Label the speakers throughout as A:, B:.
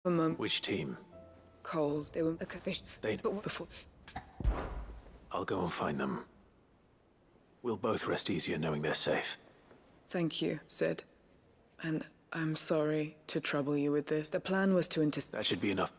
A: A moment.
B: Which team?
A: Coles, they were but before.
B: I'll go and find them. We'll both rest easier knowing they're safe.
A: Thank you, Sid. And I'm sorry to trouble you with this. The plan was to
B: That should be enough.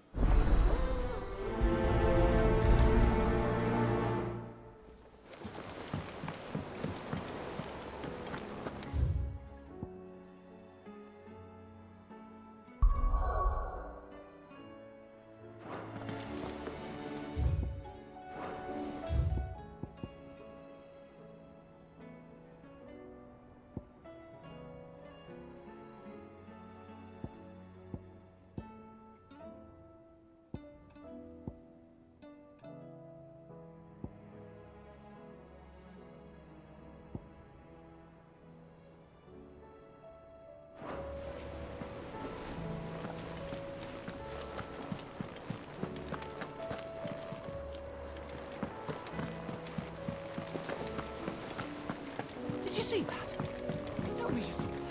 C: Did you see that? Tell me you saw that.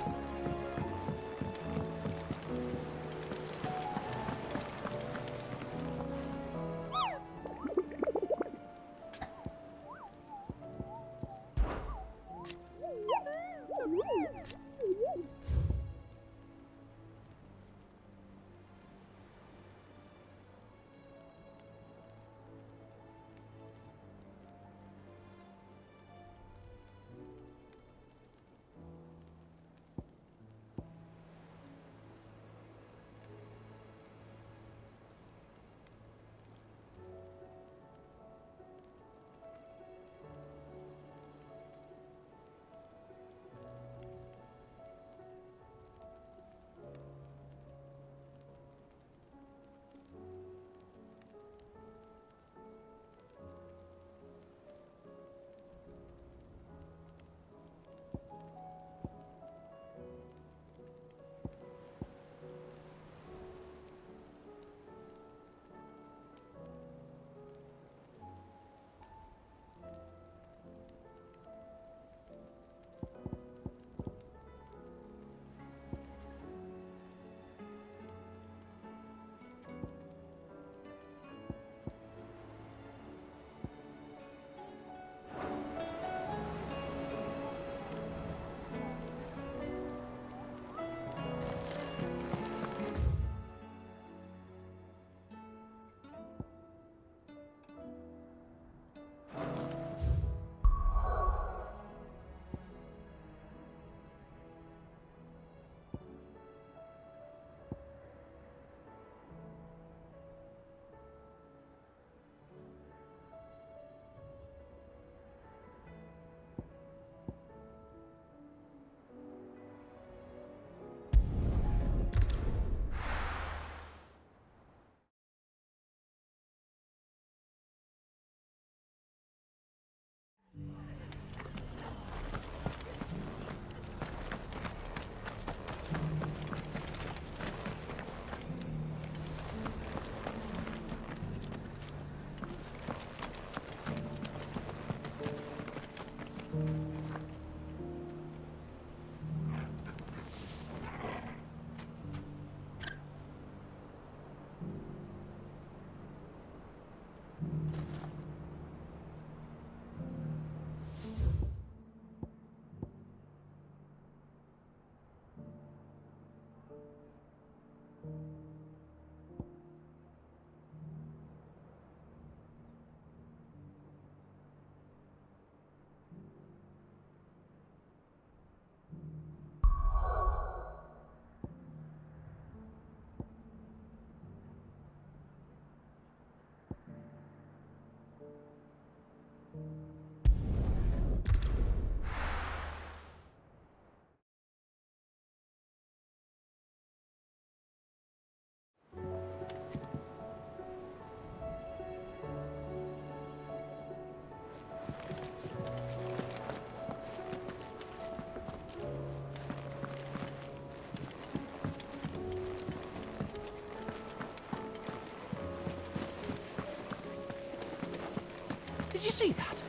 C: Did you see that?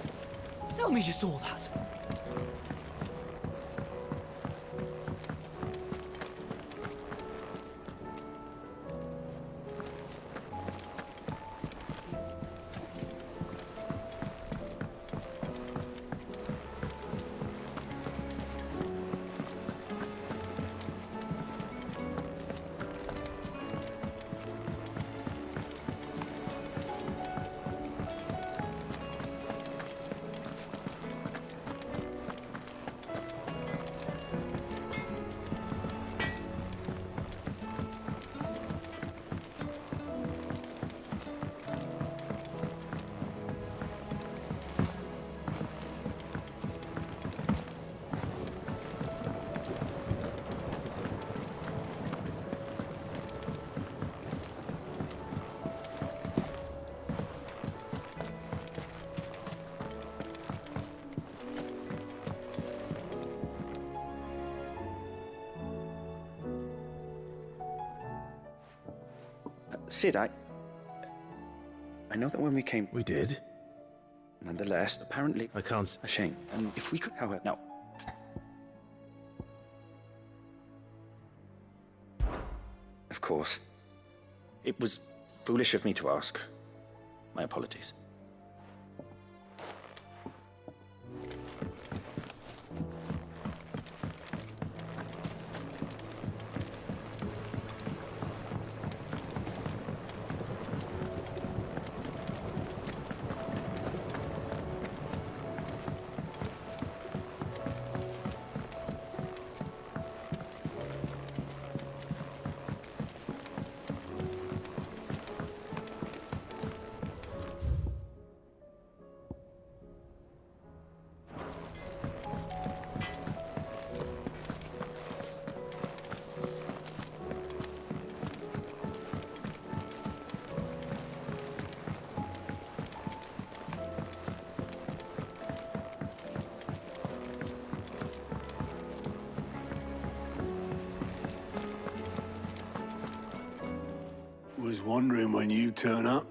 C: Tell me you saw that.
D: Sid, I know that when we came...
B: We did?
D: Nonetheless, apparently...
B: I can't...
D: A shame. And if we could, however... Now... Of course. It was foolish of me to ask. My apologies.
E: Was wondering when you turn up.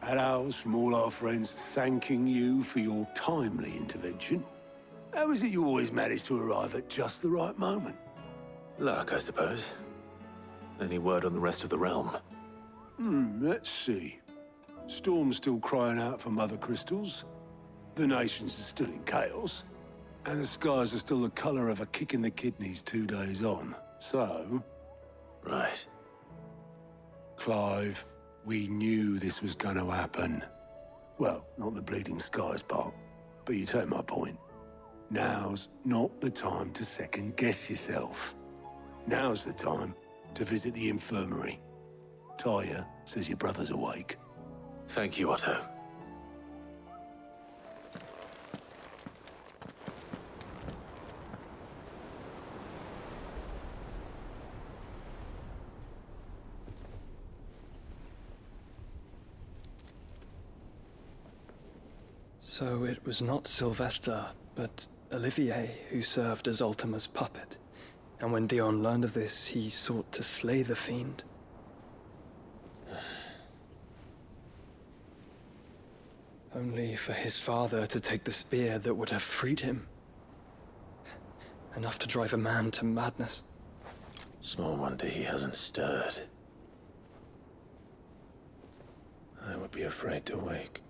E: Had ours from all our friends thanking you for your timely intervention. How is it you always manage to arrive at just the right moment?
B: Luck, I suppose. Any word on the rest of the realm?
E: Let's see. Storm's still crying out for mother crystals. The nations are still in chaos. And the skies are still the colour of a kick in the kidneys 2 days on. So...
B: Right.
E: Clive, we knew this was going to happen. Well, not the bleeding skies part, but you take my point. Now's not the time to second-guess yourself. Now's the time to visit the infirmary. Talia says your brother's awake.
B: Thank you, Otto.
F: So it was not Sylvester, but Olivier who served as Ultima's puppet. And when Dion learned of this, he sought to slay the fiend. Only for his father to take the spear that would have freed him. Enough to drive a man to madness.
B: Small wonder he hasn't stirred. I would be afraid to wake.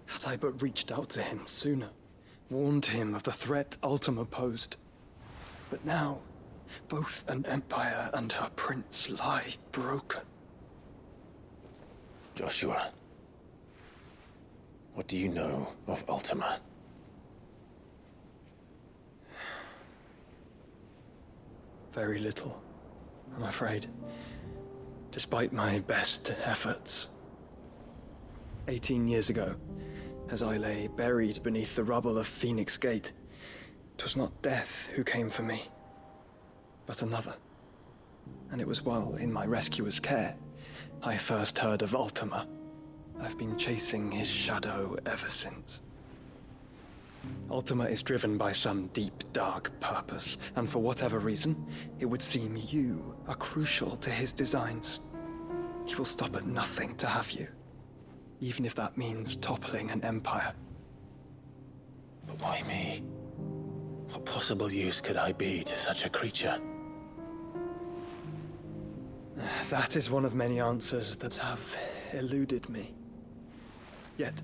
F: Had I but reached out to him sooner, warned him of the threat Ultima posed. But now, both an empire and her prince lie broken.
B: Joshua, what do you know of Ultima?
F: Very little, I'm afraid. Despite my best efforts. 18 years ago, as I lay buried beneath the rubble of Phoenix Gate, 'twas not death who came for me, but another. And it was while in my rescuer's care, I first heard of Ultima. I've been chasing his shadow ever since. Ultima is driven by some deep, dark purpose, and for whatever reason, it would seem you are crucial to his designs. He will stop at nothing to have you, even if that means toppling an empire.
B: But why me? What possible use could I be to such a creature?
F: That is one of many answers that have eluded me. Yet,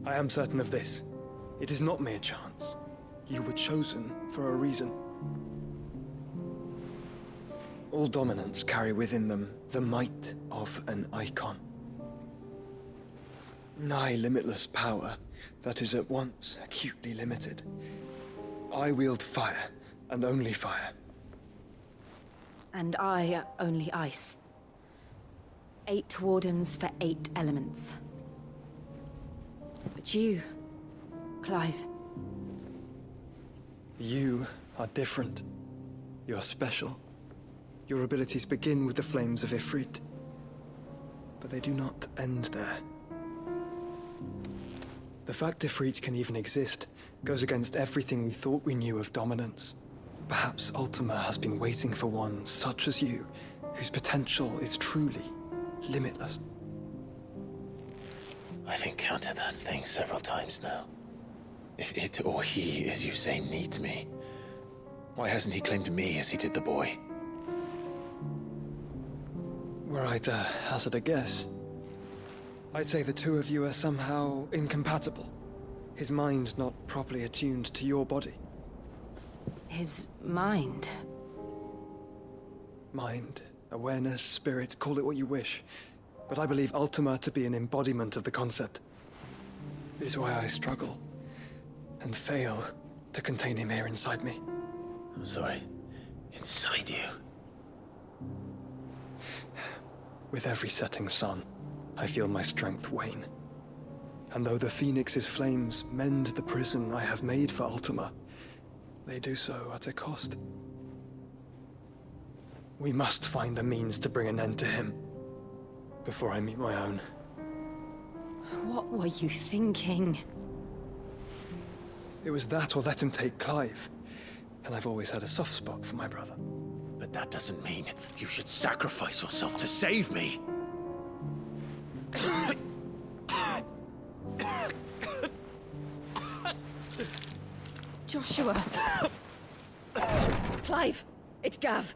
F: I am certain of this. It is not mere chance. You were chosen for a reason. All dominants carry within them the might of an icon. Nigh limitless power that is at once acutely limited. I wield fire, and only fire.
G: And I only ice. 8 wardens for 8 elements. But you, Clive.
F: You are different. You're special. Your abilities begin with the flames of Ifrit. But they do not end there. The fact Ifrit can even exist goes against everything we thought we knew of dominance. Perhaps Ultima has been waiting for one such as you whose potential is truly limitless.
B: I've encountered that thing several times now. If it or he, as you say, needs me, why hasn't he claimed me as he did the boy?
F: Were I to hazard a guess, I'd say the two of you are somehow incompatible. His mind not properly attuned to your body.
G: His mind.
F: Mind, awareness, spirit, call it what you wish. But I believe Ultima to be an embodiment of the concept. This is why I struggle and fail to contain him here inside me.
B: I'm sorry. Inside you?
F: With every setting sun, I feel my strength wane. And though the Phoenix's flames mend the prison I have made for Ultima, they do so at a cost. We must find a means to bring an end to him before I meet my own.
G: What were you thinking?
F: It was that or let him take Clive. And I've always had a soft spot for my brother.
B: But that doesn't mean you should sacrifice yourself to save me.
G: Joshua. Clive, it's Gav.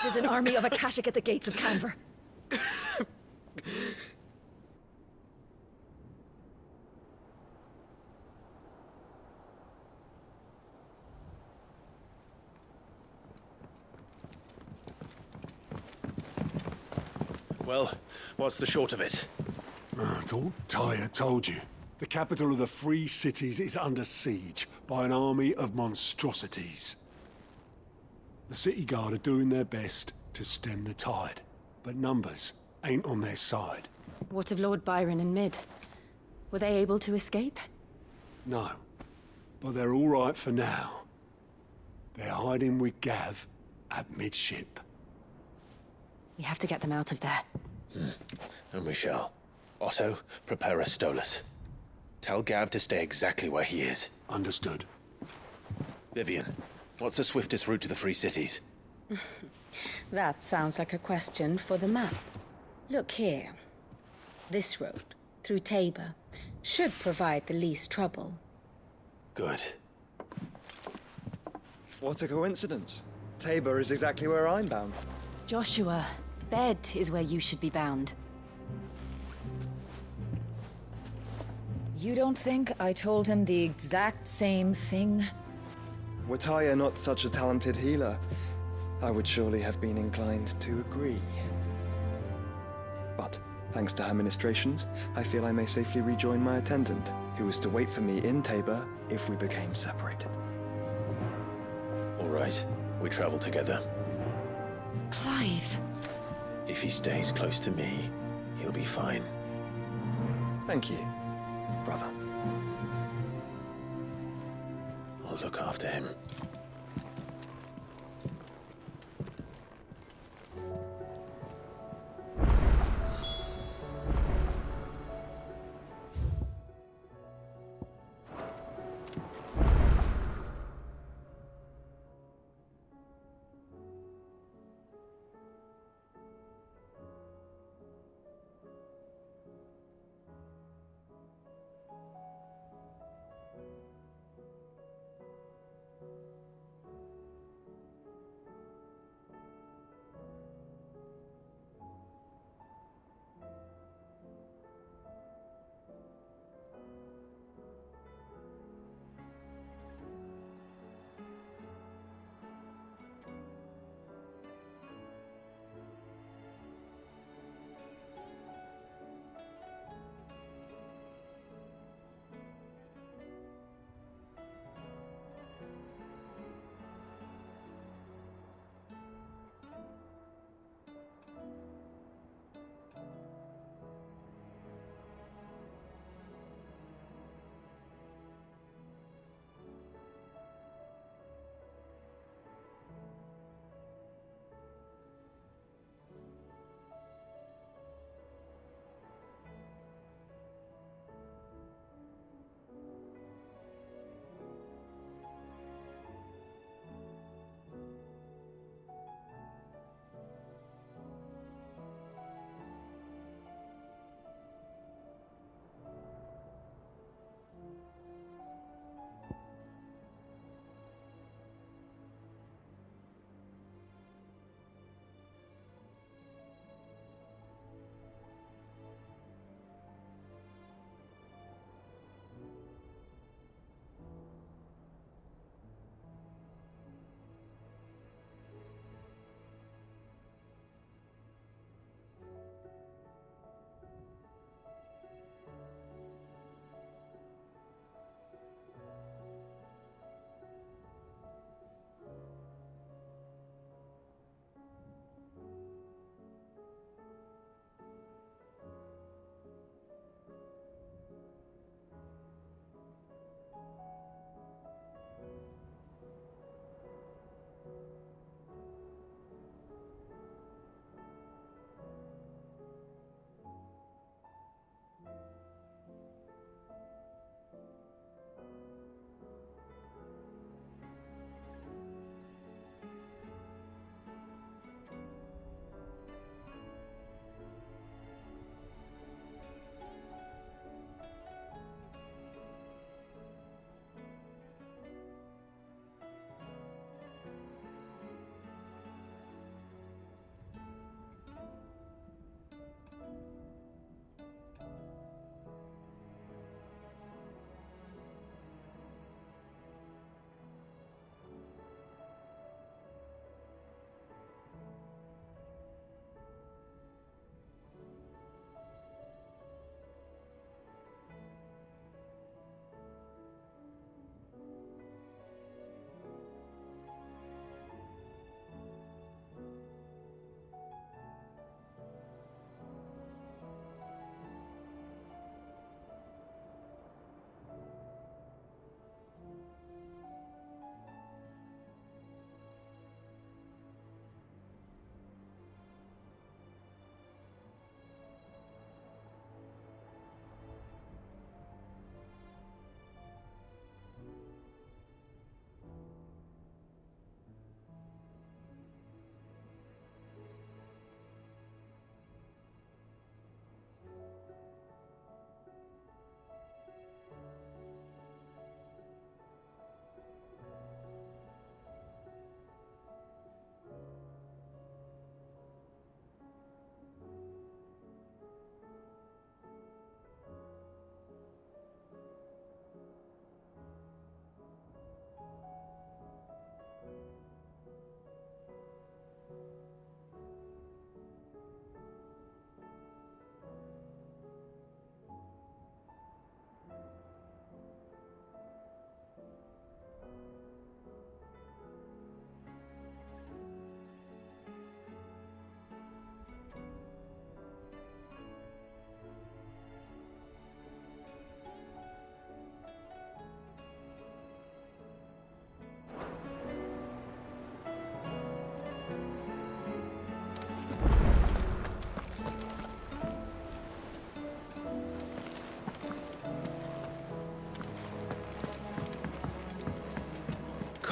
G: There's an army of Akashic at the gates of Canver.
B: Well, what's the short of it?
E: It's all Tyre told you. The capital of the Free Cities is under siege by an army of monstrosities. The city guard are doing their best to stem the tide, but numbers ain't on their side.
G: What of Lord Byron and Mid? Were they able to escape?
E: No, but they're all right for now. They're hiding with Gav at midship.
G: We have to get them out of there.
B: And we shall. Otto, prepare a Stolas. Tell Gav to stay exactly where he is.
E: Understood.
B: Vivian, what's the swiftest route to the Free Cities?
H: That sounds like a question for the map. Look here. This road, through Tabor, should provide the least trouble.
B: Good.
F: What a coincidence. Tabor is exactly where I'm bound.
G: Joshua, bed is where you should be bound.
H: You don't think I told him the exact same thing?
F: Were Tyre not such a talented healer, I would surely have been inclined to agree. But, thanks to her ministrations, I feel I may safely rejoin my attendant, who was to wait for me in Tabor if we became separated.
B: All right, we travel together.
G: Clive!
B: If he stays close to me, he'll be fine.
F: Thank you, brother.
B: I'll look after him.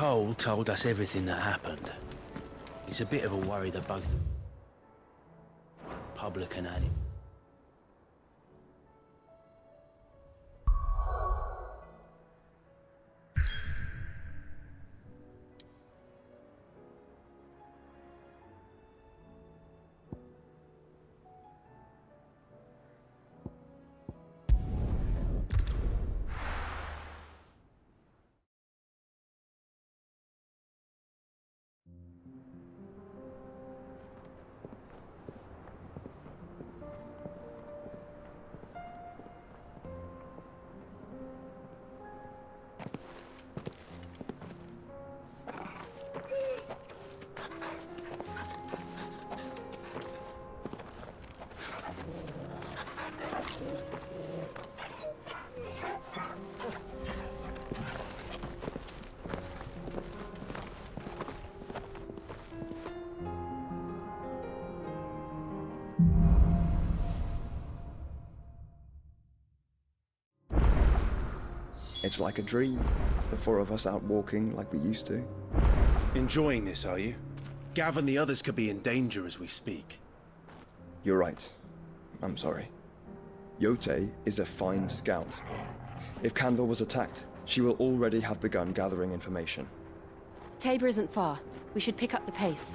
I: Cole told us everything that happened. It's a bit of a worry that both public and animal.
J: It's like a dream. The four of us out walking like we used to.
I: Enjoying this, are you? Gav and the others could be in danger as we speak.
J: You're right. I'm sorry. Yote is a fine scout. If Candle was attacked, she will already have begun gathering information.
G: Tabor isn't far. We should pick up the pace.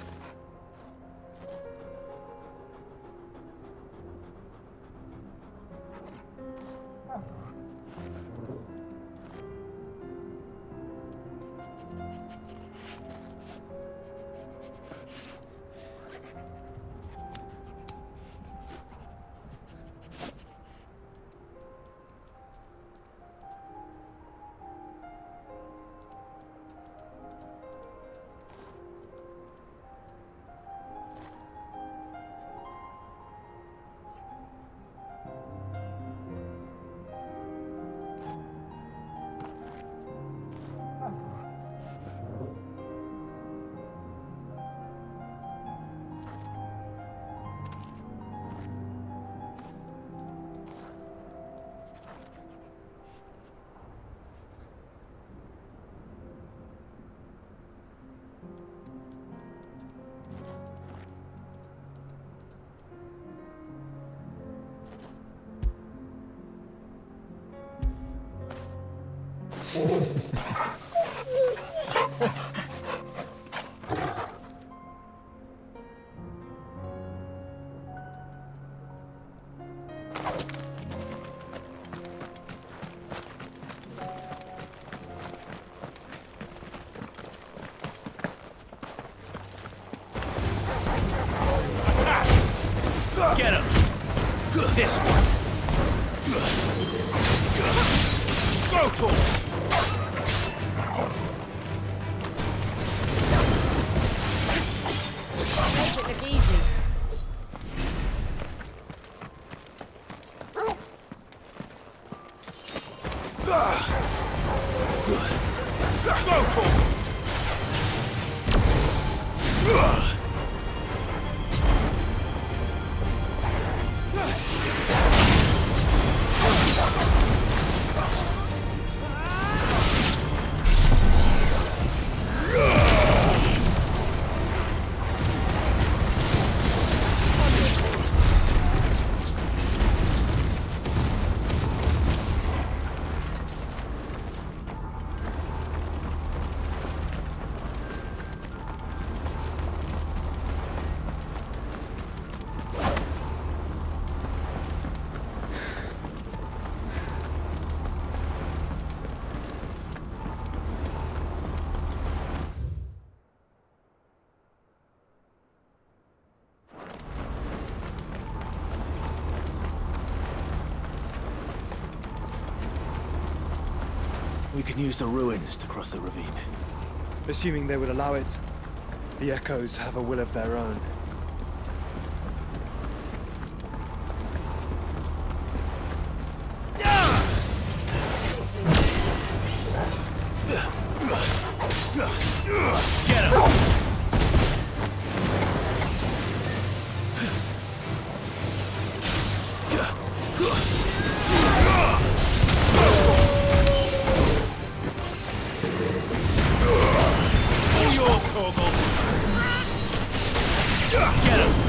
I: Get him! This one! Go to him!
G: Make it look easy.
I: Go to him! We can use the ruins to cross the ravine.
F: Assuming they would allow it, the Echoes have a will of their own.
I: Get him!
C: Get him!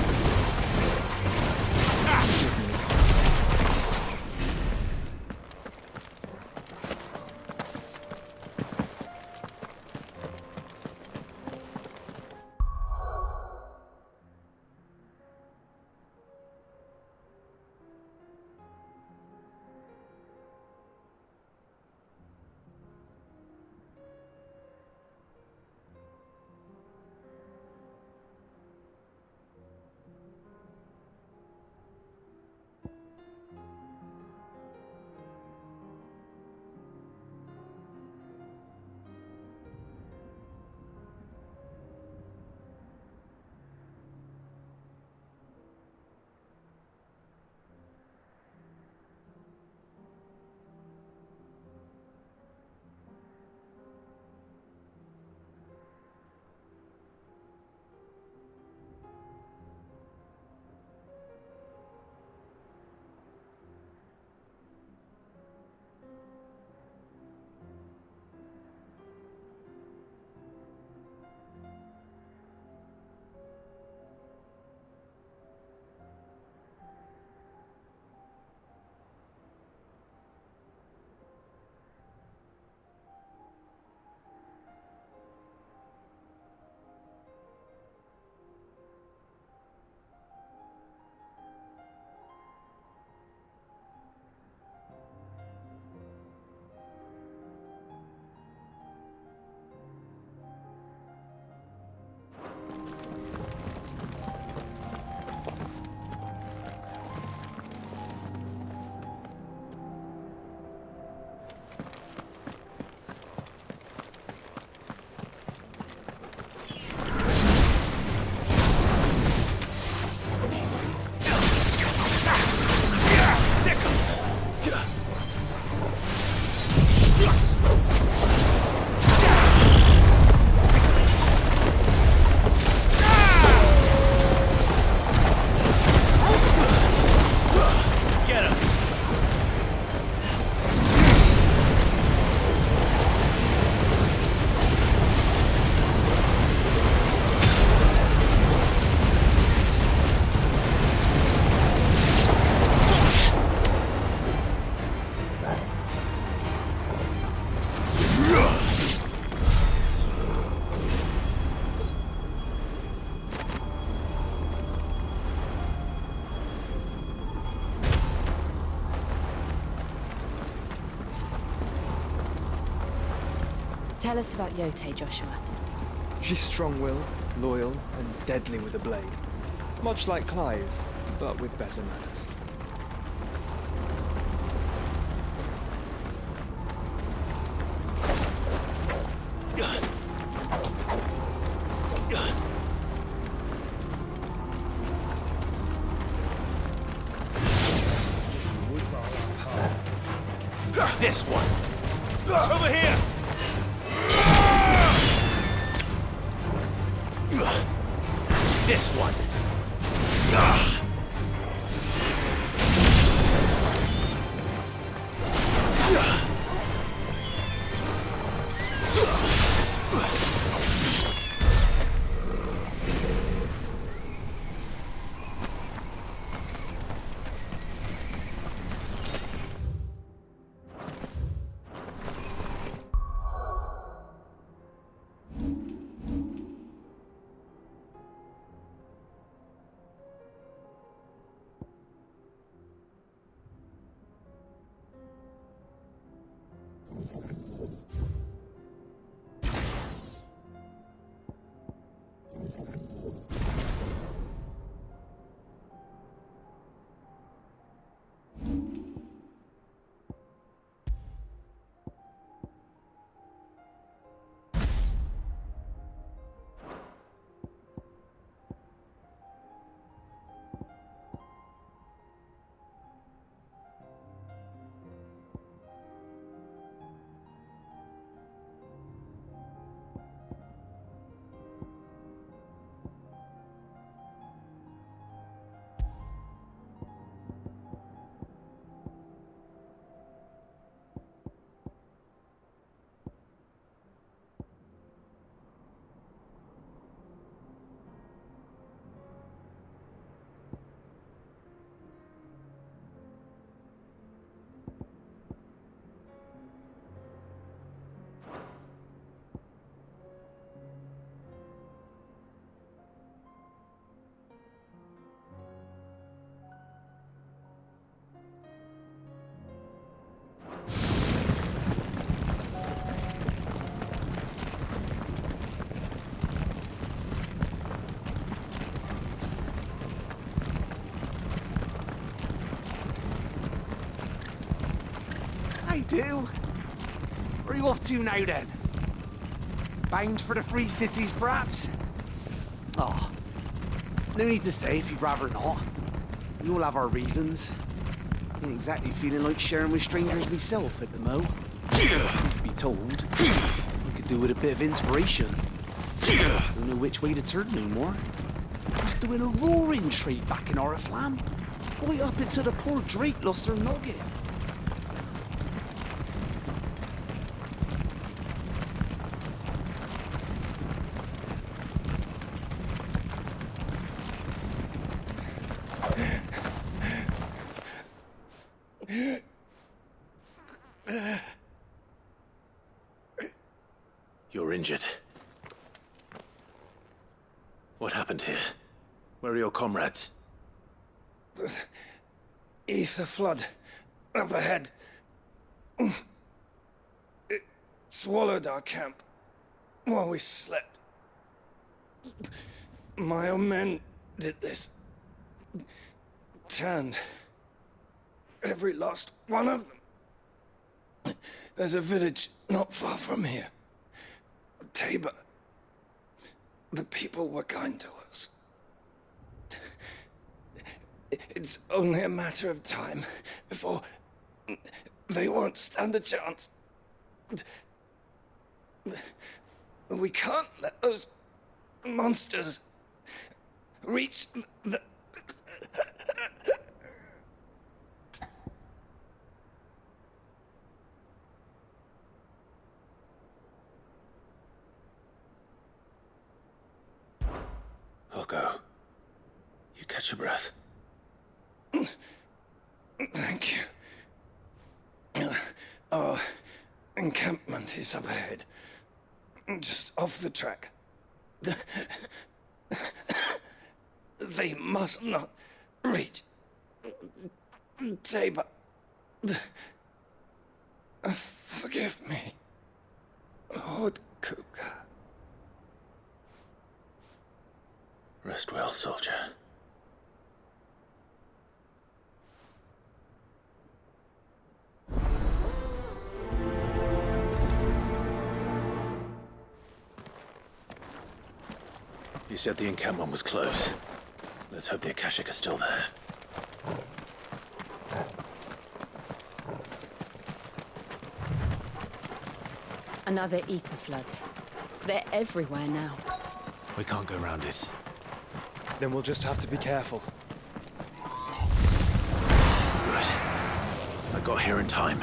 G: Tell us about Yote, Joshua.
F: She's strong-willed, loyal, and deadly with a blade. Much like Clive, but with better manners.
C: This one! Over here! This one! do. Where are you off to now, then? Bound for the Free Cities, perhaps? Oh, no need to say if you'd rather not. We all have our reasons. Ain't exactly feeling like sharing with strangers myself at the mo. Truth be told, we could do with a bit of inspiration. Don't know which way to turn no more. He's doing a roaring trade back in Oriflamme. Right up into the poor Drake lost her noggin.
B: You're injured. What happened here? Where are your comrades?
J: Ether flood up ahead. It swallowed our camp while we slept. My own men did this. Turned every last one of them. There's a village not far from here. Tabor. The people were kind to us. It's only a matter of time before they won't stand a chance. We can't let those monsters reach the...
B: I'll go. You catch your breath.
J: Thank you. Our encampment is up ahead. Just off the track. They must not reach Tabor. Forgive me, Lord Kupka.
B: Rest well, soldier. You said the encampment was close. Let's hope the Akashic are still there.
G: Another ether flood. They're everywhere now.
B: We can't go around it.
F: Then we'll just have to be careful.
B: Good. I got here in time.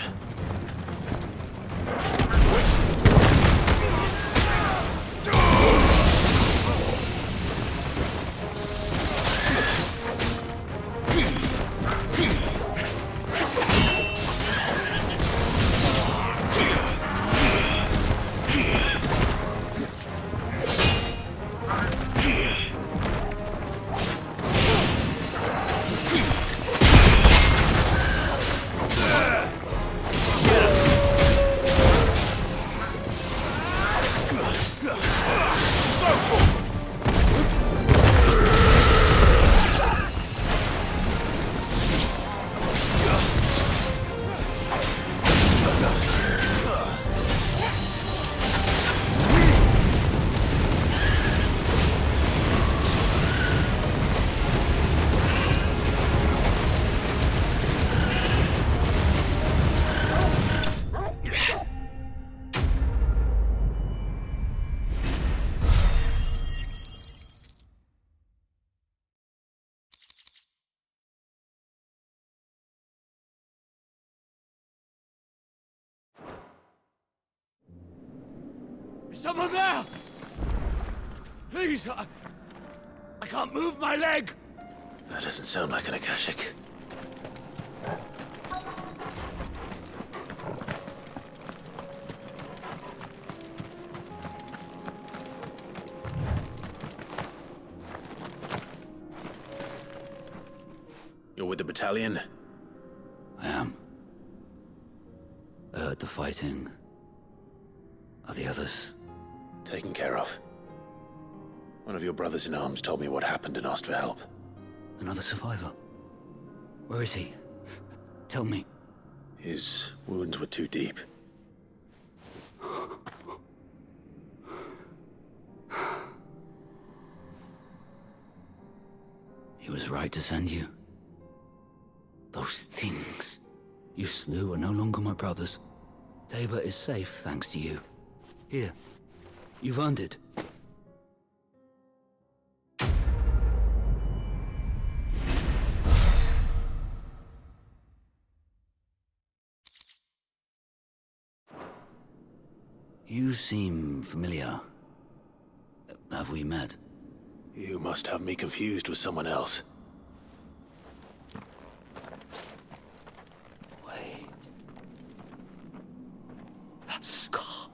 C: Is someone there? Please, I can't move my leg.
B: That doesn't sound like an Akashic. You're with the battalion?
C: I am. I heard the fighting. Are the others?
B: Taken care of. One of your brothers in arms told me what happened and asked for help.
C: Another survivor? Where is he? Tell me.
B: His wounds were too deep.
K: He was right to send you. Those things you slew are no longer my brothers. Tabor is safe thanks to you. Here, you've earned it. You seem familiar. Have we met?
B: You must have me confused with someone else.
K: Wait. That scar.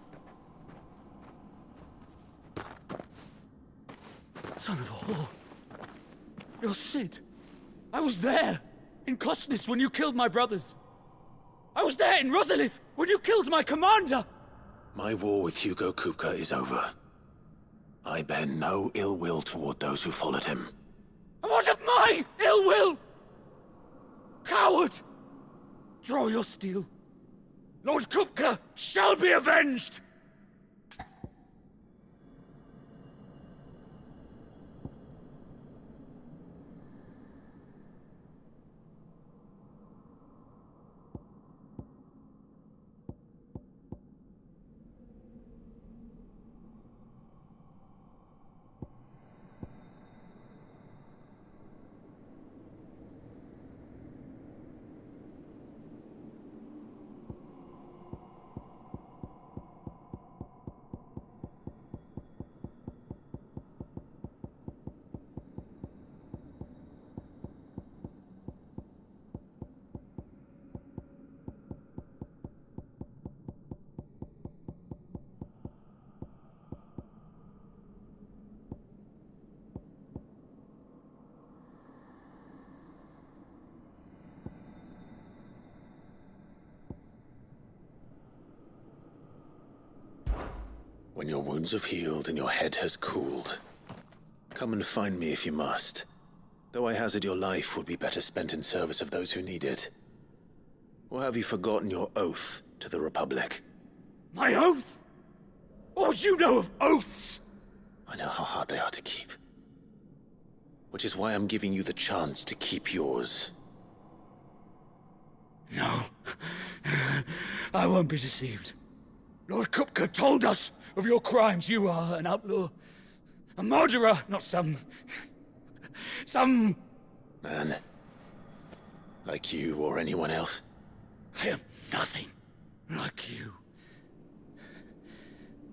K: Son of a whore. You're Sid. I was there, in Cosnes, when you killed my brothers. I was there in Rosalith, when you killed my commander.
B: My war with Hugo Kupka is over. I bear no ill will toward those who followed him.
K: And what of my ill will? Coward! Draw your steel. Lord Kupka shall be avenged!
B: When your wounds have healed and your head has cooled, come and find me if you must. Though I hazard your life would be better spent in service of those who need it. Or have you forgotten your oath to the Republic?
K: My oath? What would you know of oaths?
B: I know how hard they are to keep. Which is why I'm giving you the chance to keep yours.
K: No. I won't be deceived. Lord Kupka told us of your crimes. You are an outlaw. A murderer, not some
B: man. Like you or anyone else.
K: I am nothing like you.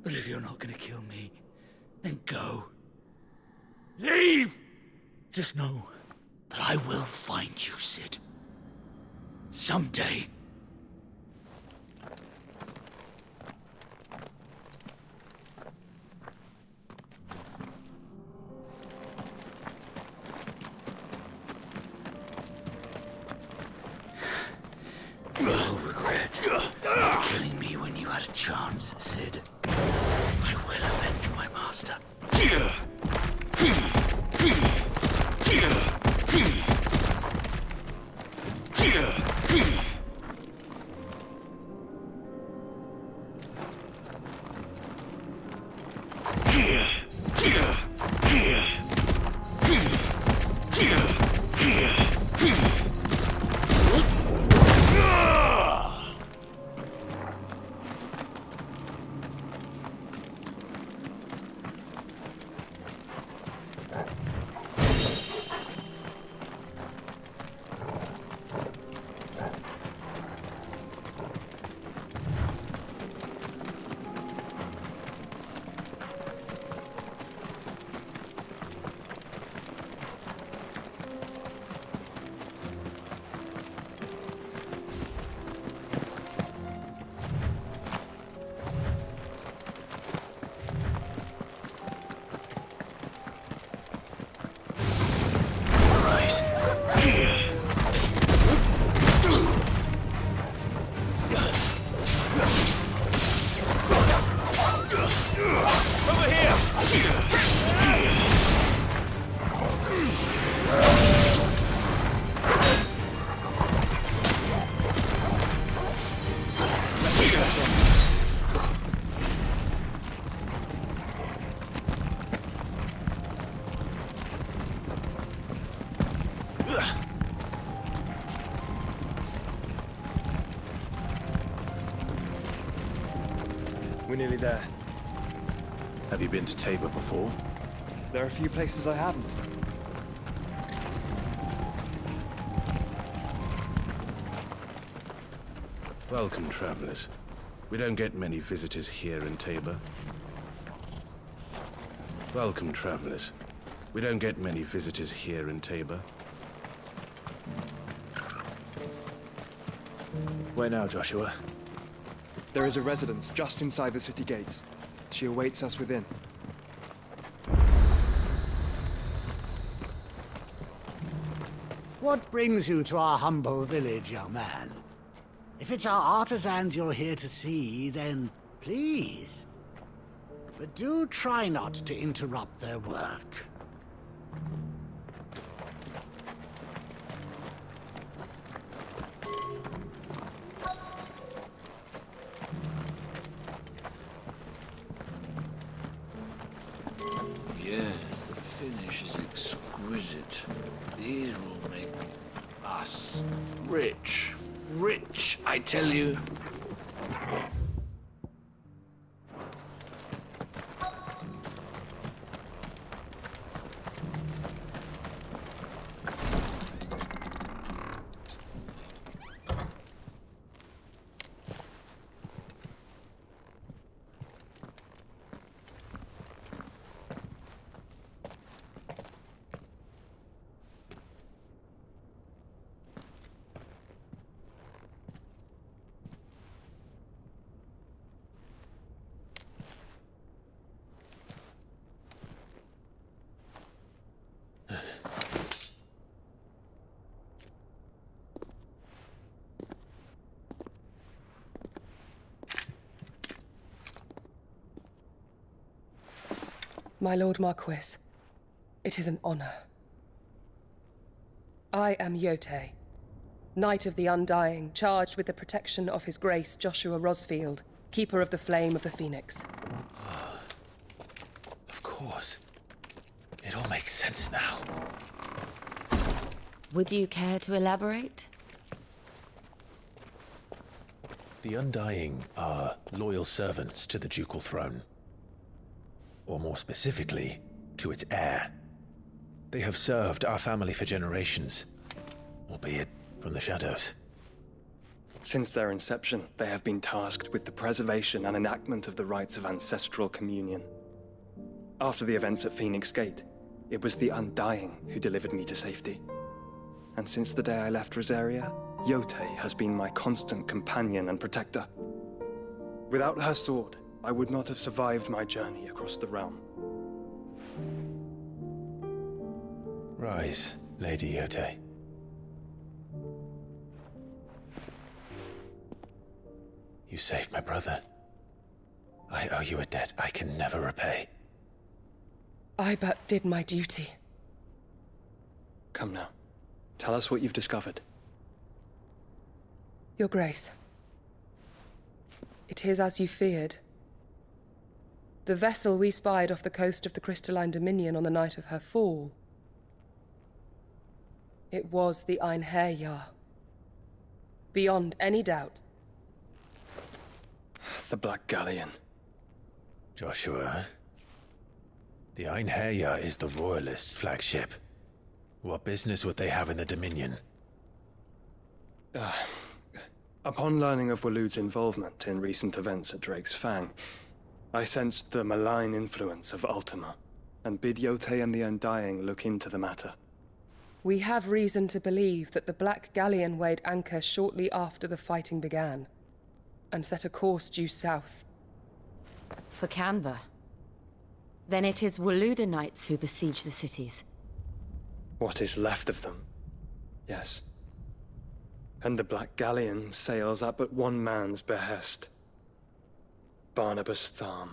K: But if you're not gonna kill me, then go. Leave! Just know that I will find you, Sid. Someday. No regret killing me when you had a chance, Sid. I will avenge my master.
F: We're nearly there.
I: Have you been to Tabor before?
F: There are a few places I haven't.
I: Welcome, travelers. We don't get many visitors here in Tabor. Welcome, travelers. We don't get many visitors here in Tabor.
B: Where now, Joshua?
F: There is a residence just inside the city gates. She awaits us within.
L: What brings you to our humble village, young man? If it's our artisans you're here to see, then please. But do try not to interrupt their work.
J: Yes, the finish is exquisite. These will make us rich. Rich, I tell you.
M: My Lord Marquis, it is an honor. I am Yote, Knight of the Undying, charged with the protection of His Grace Joshua Rosfield, Keeper of the Flame of the Phoenix.
B: Of course. It all makes sense now.
G: Would you care to elaborate?
B: The Undying are loyal servants to the ducal throne. Or more specifically, to its heir. They have served our family for generations, albeit from the shadows.
F: Since their inception, they have been tasked with the preservation and enactment of the rites of ancestral communion. After the events at Phoenix Gate, it was the Undying who delivered me to safety. And since the day I left Rosaria, Yote has been my constant companion and protector. Without her sword, I would not have survived my journey across the realm.
B: Rise, Lady Yote. You saved my brother. I owe you a debt I can never repay.
M: I but did my duty.
F: Come now. Tell us what you've discovered.
M: Your Grace. It is as you feared. The vessel we spied off the coast of the Crystalline Dominion on the night of her fall. It was the Einherjar. Beyond any doubt.
F: The Black Galleon.
B: Joshua, the Einherjar is the Royalists' flagship. What business would they have in the Dominion?
F: Upon learning of Waloed's involvement in recent events at Drake's Fang, I sensed the malign influence of Ultima, and bid Yote and the Undying look into the matter.
M: We have reason to believe that the Black Galleon weighed anchor shortly after the fighting began, and set a course due south.
G: For Canva. Then it is Waloed knights who besiege the cities.
F: What is left of them, yes. And the Black Galleon sails at but one man's behest. Barnabas Tharm.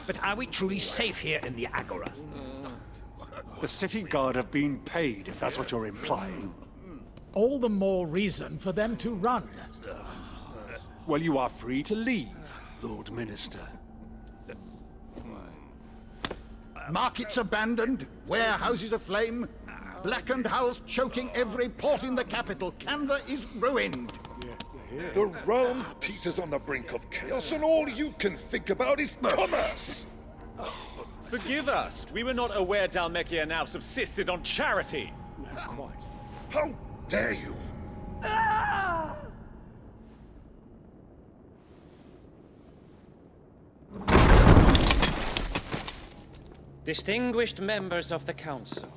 N: But are we truly safe here in the Agora?
E: The city guard have been paid, if that's what you're implying.
N: All the more reason for them to run.
E: Well, you are free to leave, Lord Minister.
O: Markets abandoned, warehouses aflame, blackened hulls choking every port in the capital. Canva is ruined.
P: The realm teeters on the brink of chaos, and all you can think about is commerce!
Q: Forgive us. We were not aware Dhalmekia now subsisted on charity.
P: Not quite. How dare you?
R: Distinguished members of the Council,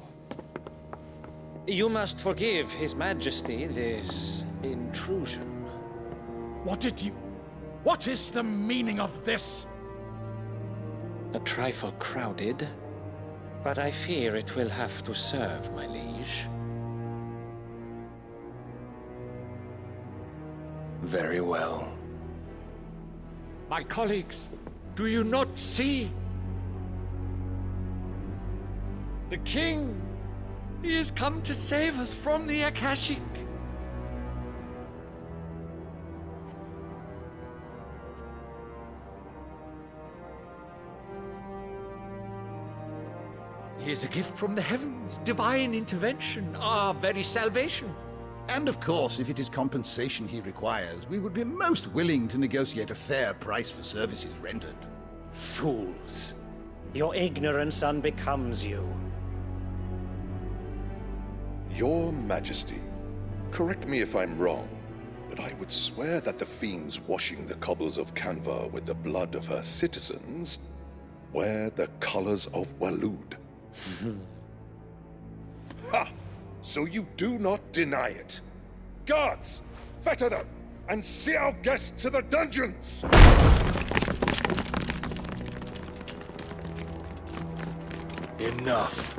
R: you must forgive His Majesty this intrusion.
N: What is the meaning of this?
R: A trifle crowded, but I fear it will have to serve, my liege.
B: Very well.
N: My colleagues, do you not see? The king! He has come to save us from the Akashic! He is a gift from the heavens, divine intervention, our very salvation.
O: And of course, if it is compensation he requires, we would be most willing to negotiate a fair price for services rendered.
R: Fools! Your ignorance unbecomes you.
P: Your Majesty, correct me if I'm wrong, but I would swear that the fiends washing the cobbles of Canva with the blood of her citizens wear the colors of Waloed. Ha! So you do not deny it. Guards, fetter them, and see our guests to the dungeons!
I: Enough.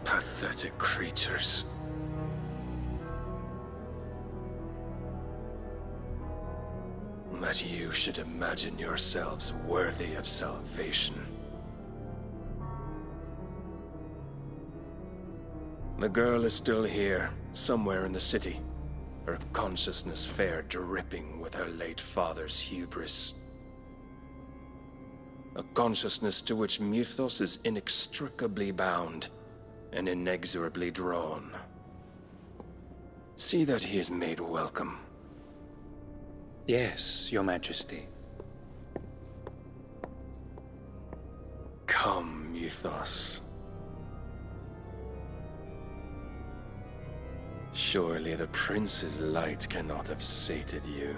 I: Pathetic creatures. That you should imagine yourselves worthy of salvation. The girl is still here, somewhere in the city. Her consciousness fair dripping with her late father's hubris. A consciousness to which Mythos is inextricably bound and inexorably drawn. See that he is made welcome.
R: Yes, Your Majesty.
I: Come, Mythos. Surely the prince's light cannot have sated you.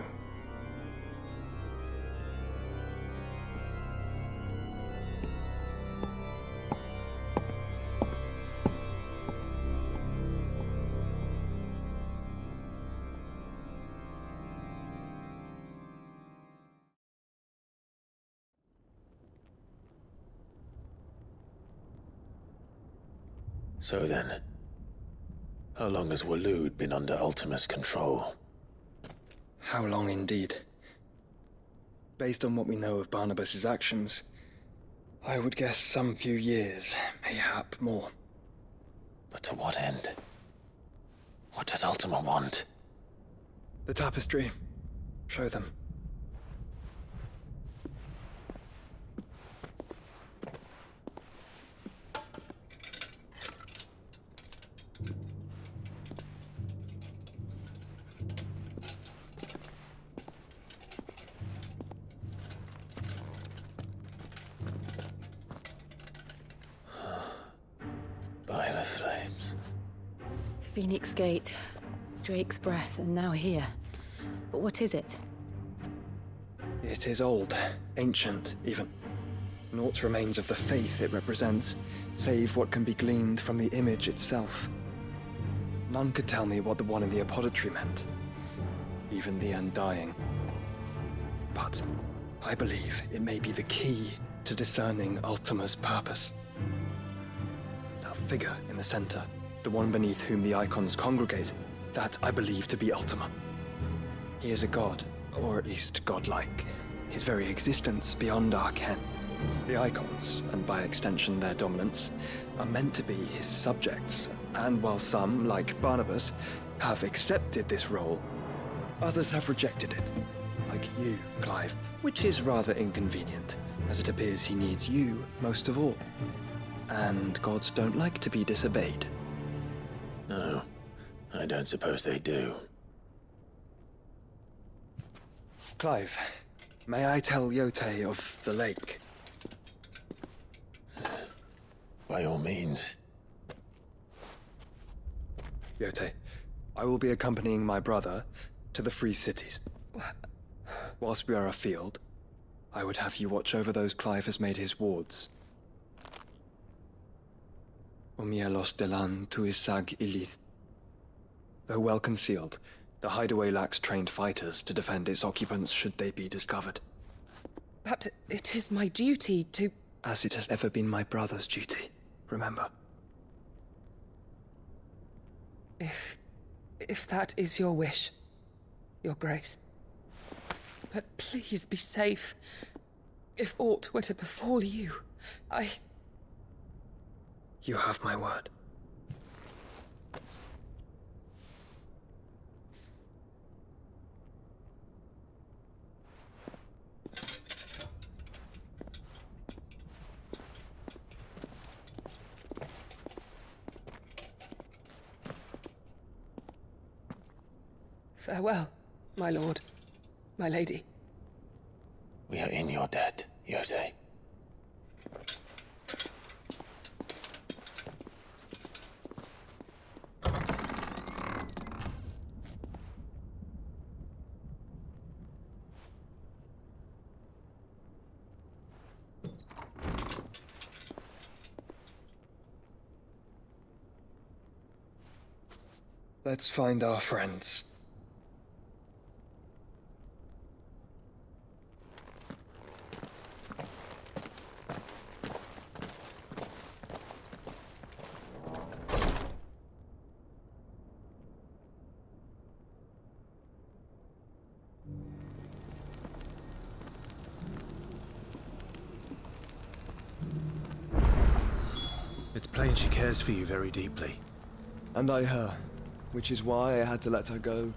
B: So then, how long has Waloed been under Ultima's control?
F: How long indeed? Based on what we know of Barnabas's actions, I would guess some few years, mayhap more.
B: But to what end? What does Ultima want?
F: The tapestry. Show them.
B: By the flames.
G: Phoenix Gate, Drake's Breath, and now here. But what is it?
F: It is old, ancient, even. Naught remains of the faith it represents, save what can be gleaned from the image itself. None could tell me what the one in the apothecary meant, even the Undying. But I believe it may be the key to discerning Ultima's purpose. That figure in the center, the the one beneath whom the Icons congregate, that I believe to be Ultima. He is a god, or at least godlike, his very existence beyond our ken. The Icons, and by extension their dominants, are meant to be his subjects, and while some, like Barnabas, have accepted this role, others have rejected it. Like you, Clive, which is rather inconvenient, as it appears he needs you most of all. And gods don't like to be disobeyed.
B: No, I don't suppose they do.
F: Clive, may I tell Yote of the lake?
B: By all means.
F: Yote, I will be accompanying my brother to the Free Cities. Whilst we are afield, I would have you watch over those Clive has made his wards. Umielos delan tu isag ilith. Though well concealed, the hideaway lacks trained fighters to defend its occupants should they be discovered.
M: But it is my duty to...
F: As it has ever been my brother's duty, remember.
M: If that is your wish, Your Grace. But please be safe. If aught were to befall you,
F: You have my word.
M: Farewell, my lord, my lady.
B: We are in your debt, Yote.
F: Let's find our friends.
B: It's plain she cares for you very deeply.
F: And I her, which is why I had to let her go.